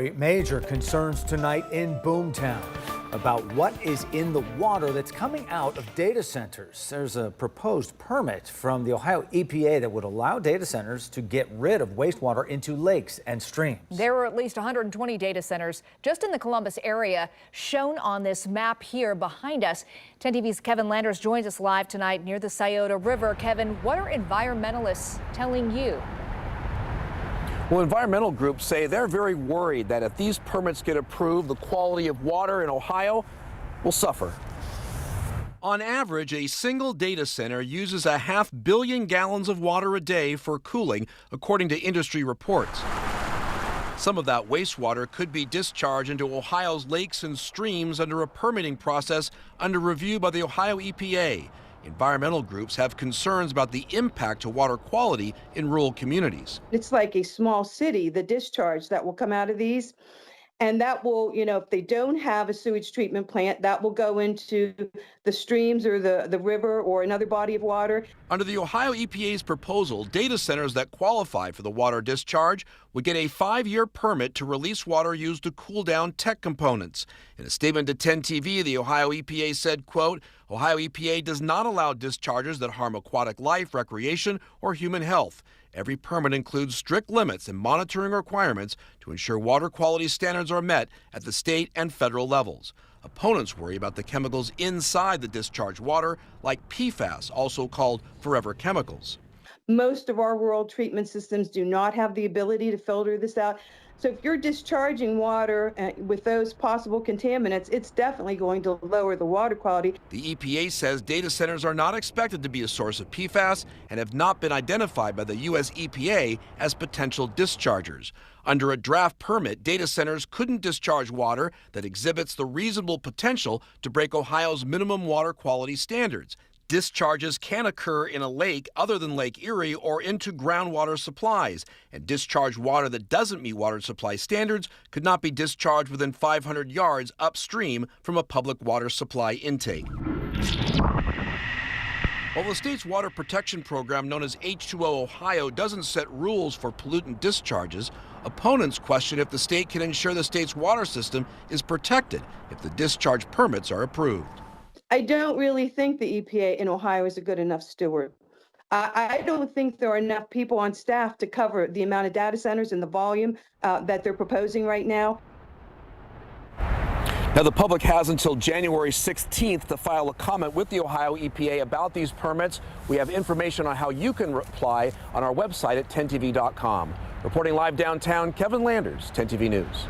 Major concerns tonight in Boomtown about what is in the water that's coming out of data centers. There's a proposed permit from the Ohio EPA that would allow data centers to get rid of wastewater into lakes and streams. There are at least 120 data centers just in the Columbus area, shown on this map here behind us. 10 TV's Kevin Landers joins us live tonight near the Scioto River. Kevin, what are environmentalists telling you? Well, environmental groups say they're very worried that if these permits get approved, the quality of water in Ohio will suffer. On average, a single data center uses 500 million gallons of water a day for cooling, according to industry reports. Some of that wastewater could be discharged into Ohio's lakes and streams under a permitting process under review by the Ohio EPA. Environmental groups have concerns about the impact to water quality in rural communities. It's like a small city, the discharge that will come out of these. And that will, if they don't have a sewage treatment plant, that will go into the streams or the river or another body of water. Under the Ohio EPA's proposal, data centers that qualify for the water discharge would get a 5-year permit to release water used to cool down tech components. In a statement to 10 TV, the Ohio EPA said, quote, Ohio EPA does not allow discharges that harm aquatic life, recreation, or human health. Every permit includes strict limits and monitoring requirements to ensure water quality standards are met at the state and federal levels. Opponents worry about the chemicals inside the discharged water, like PFAS, also called forever chemicals. Most of our rural treatment systems do not have the ability to filter this out. So if you're discharging water with those possible contaminants, it's definitely going to lower the water quality. The EPA says data centers are not expected to be a source of PFAS and have not been identified by the U.S. EPA as potential dischargers. Under a draft permit, data centers couldn't discharge water that exhibits the reasonable potential to break Ohio's minimum water quality standards. Discharges can occur in a lake other than Lake Erie or into groundwater supplies, and discharged water that doesn't meet water supply standards could not be discharged within 500 yards upstream from a public water supply intake. While the state's water protection program, known as H2O Ohio, doesn't set rules for pollutant discharges, opponents question if the state can ensure the state's water system is protected if the discharge permits are approved. I don't really think the EPA in Ohio is a good enough steward. I don't think there are enough people on staff to cover the amount of data centers and the volume that they're proposing right now. Now, the public has until January 16th to file a comment with the Ohio EPA about these permits. We have information on how you can reply on our website at 10tv.com. Reporting live downtown, Kevin Landers, 10 TV News.